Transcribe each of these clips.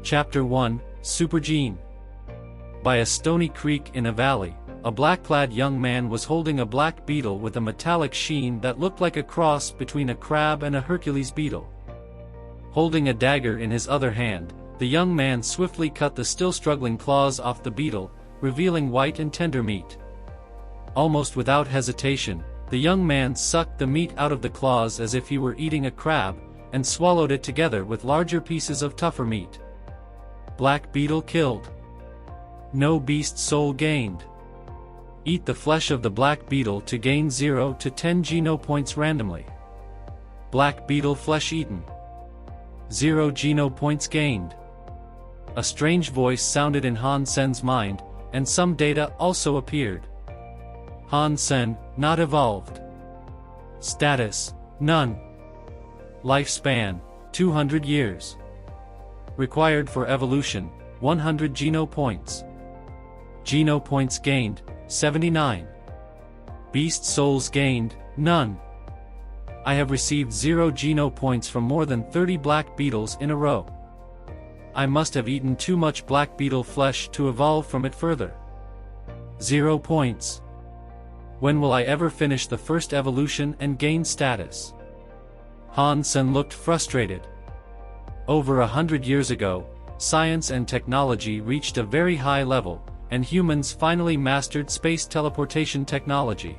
Chapter 1, Supergene. By a stony creek in a valley, a black-clad young man was holding a black beetle with a metallic sheen that looked like a cross between a crab and a Hercules beetle. Holding a dagger in his other hand, the young man swiftly cut the still struggling claws off the beetle, revealing white and tender meat. Almost without hesitation, the young man sucked the meat out of the claws as if he were eating a crab, and swallowed it together with larger pieces of tougher meat. Black beetle killed. No beast soul gained. Eat the flesh of the black beetle to gain 0 to 10 geno points randomly. Black beetle flesh eaten. 0 geno points gained. A strange voice sounded in Han Sen's mind, and some data also appeared. Han Sen, not evolved. Status, none. Lifespan, 200 years. Required for evolution, 100 geno points. Geno points gained, 79. Beast souls gained, none. I have received 0 geno points from more than 30 black beetles in a row. I must have eaten too much black beetle flesh to evolve from it further. 0 points. When will I ever finish the first evolution and gain status? Han Sen looked frustrated. Over 100 years ago, science and technology reached a very high level, and humans finally mastered space teleportation technology.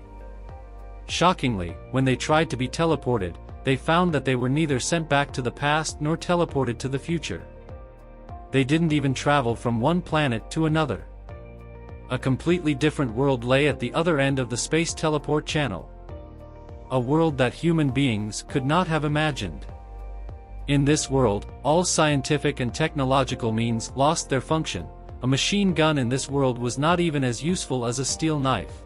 Shockingly, when they tried to be teleported, they found that they were neither sent back to the past nor teleported to the future. They didn't even travel from one planet to another. A completely different world lay at the other end of the space teleport channel. A world that human beings could not have imagined. In this world, all scientific and technological means lost their function. A machine gun in this world was not even as useful as a steel knife.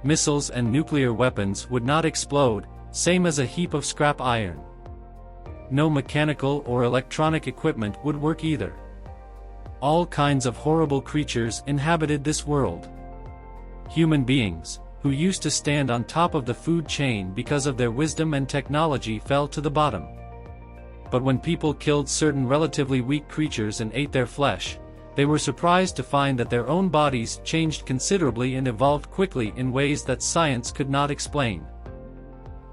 Missiles and nuclear weapons would not explode, same as a heap of scrap iron. No mechanical or electronic equipment would work either. All kinds of horrible creatures inhabited this world. Human beings, who used to stand on top of the food chain because of their wisdom and technology, fell to the bottom. But when people killed certain relatively weak creatures and ate their flesh, they were surprised to find that their own bodies changed considerably and evolved quickly in ways that science could not explain.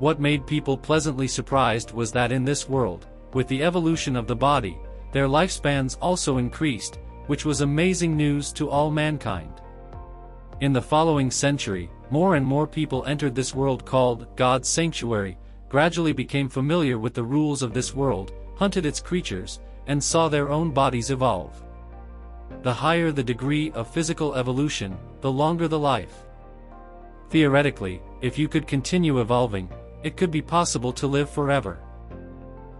What made people pleasantly surprised was that in this world, with the evolution of the body, their lifespans also increased, which was amazing news to all mankind. In the following century, more and more people entered this world called God's Sanctuary, gradually became familiar with the rules of this world, hunted its creatures, and saw their own bodies evolve. The higher the degree of physical evolution, the longer the life. Theoretically, if you could continue evolving, it could be possible to live forever.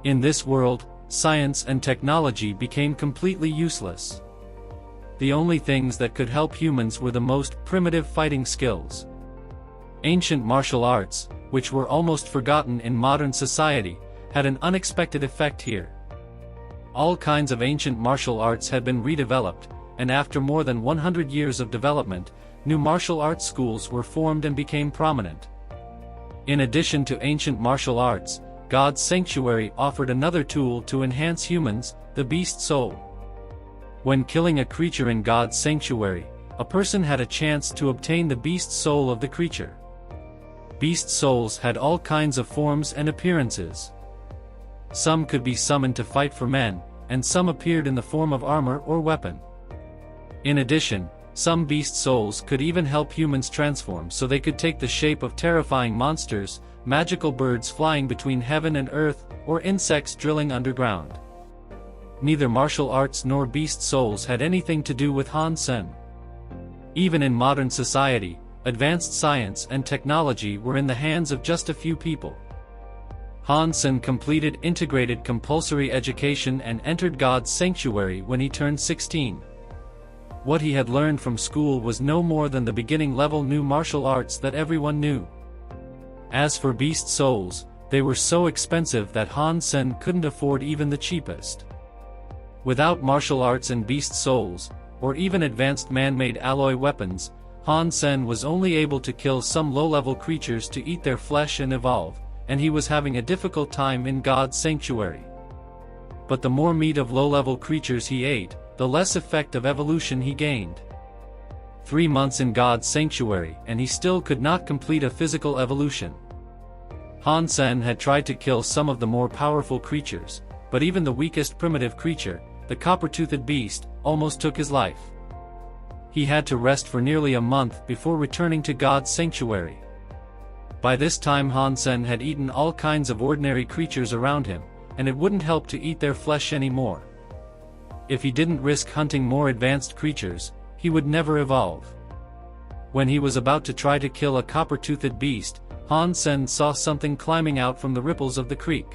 In this world, science and technology became completely useless. The only things that could help humans were the most primitive fighting skills. Ancient martial arts, which were almost forgotten in modern society, had an unexpected effect here. All kinds of ancient martial arts had been redeveloped, and after more than 100 years of development, new martial arts schools were formed and became prominent. In addition to ancient martial arts, God's Sanctuary offered another tool to enhance humans, the beast soul. When killing a creature in God's Sanctuary, a person had a chance to obtain the beast soul of the creature. Beast souls had all kinds of forms and appearances. Some could be summoned to fight for men, and some appeared in the form of armor or weapon. In addition, some beast souls could even help humans transform so they could take the shape of terrifying monsters, magical birds flying between heaven and earth, or insects drilling underground. Neither martial arts nor beast souls had anything to do with Han Sen. Even in modern society, advanced science and technology were in the hands of just a few people. Han Sen completed integrated compulsory education and entered God's Sanctuary when he turned 16. What he had learned from school was no more than the beginning level new martial arts that everyone knew. As for beast souls, they were so expensive that Han Sen couldn't afford even the cheapest. Without martial arts and beast souls, or even advanced man-made alloy weapons, Han Sen was only able to kill some low-level creatures to eat their flesh and evolve, and he was having a difficult time in God's Sanctuary. but the more meat of low-level creatures he ate, the less effect of evolution he gained. 3 months in God's sanctuary and he still could not complete a physical evolution. Han Sen had tried to kill some of the more powerful creatures, but even the weakest primitive creature, the copper-toothed beast, almost took his life. He had to rest for nearly a month before returning to God's sanctuary. By this time Han Sen had eaten all kinds of ordinary creatures around him, and it wouldn't help to eat their flesh anymore. If he didn't risk hunting more advanced creatures, he would never evolve. When he was about to try to kill a copper-toothed beast, Han Sen saw something climbing out from the ripples of the creek.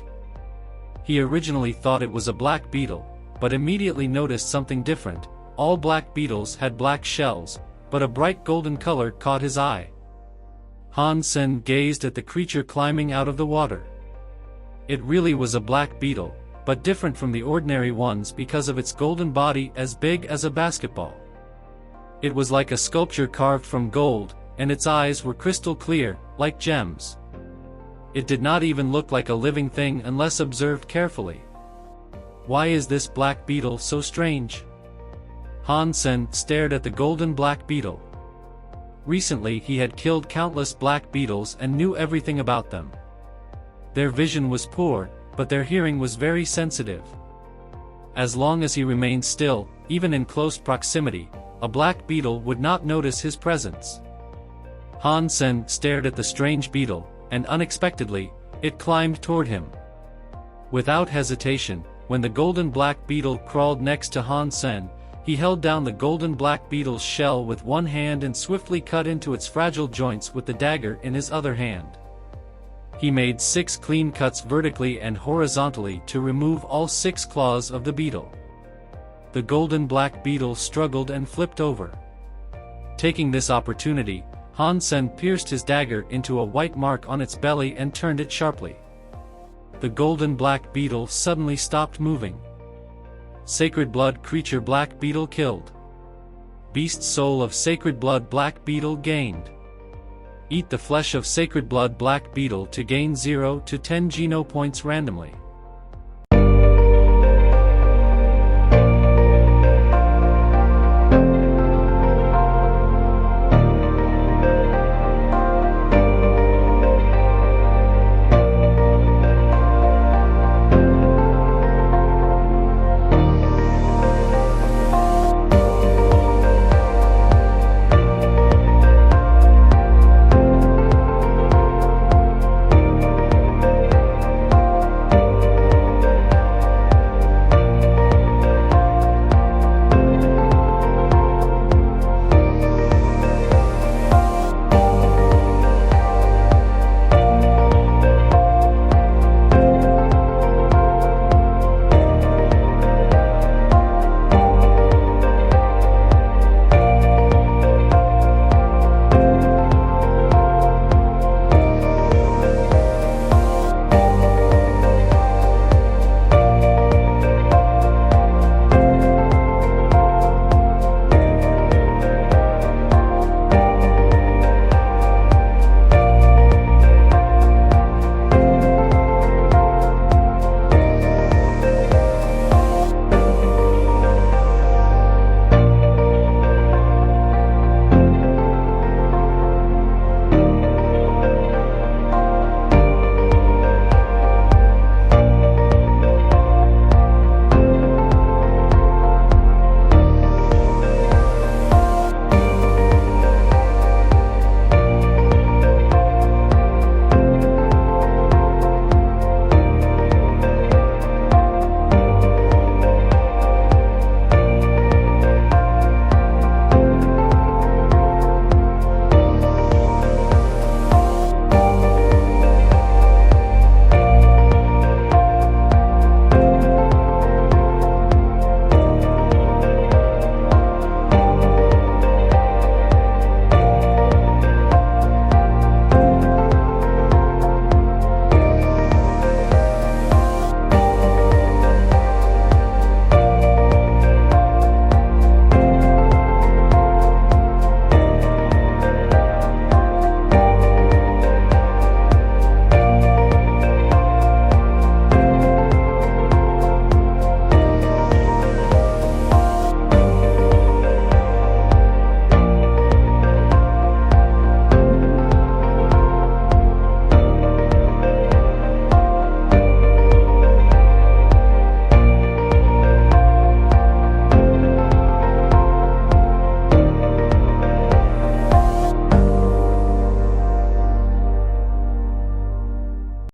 He originally thought it was a black beetle, but immediately noticed something different. All black beetles had black shells, but a bright golden color caught his eye. Han Sen gazed at the creature climbing out of the water. It really was a black beetle, but different from the ordinary ones because of its golden body as big as a basketball. It was like a sculpture carved from gold, and its eyes were crystal clear, like gems. It did not even look like a living thing unless observed carefully. Why is this black beetle so strange? Han Sen stared at the golden black beetle. Recently he had killed countless black beetles and knew everything about them. Their vision was poor, but their hearing was very sensitive. As long as he remained still, even in close proximity, a black beetle would not notice his presence. Han Sen stared at the strange beetle, and unexpectedly, it climbed toward him. Without hesitation, when the golden black beetle crawled next to Han Sen, he held down the golden black beetle's shell with one hand and swiftly cut into its fragile joints with the dagger in his other hand. He made 6 clean cuts vertically and horizontally to remove all 6 claws of the beetle. The golden black beetle struggled and flipped over. Taking this opportunity, Han Sen pierced his dagger into a white mark on its belly and turned it sharply. The golden black beetle suddenly stopped moving. Sacred blood creature black beetle killed. Beast soul of sacred blood black beetle gained. Eat the flesh of sacred blood black beetle to gain 0 to 10 geno points randomly.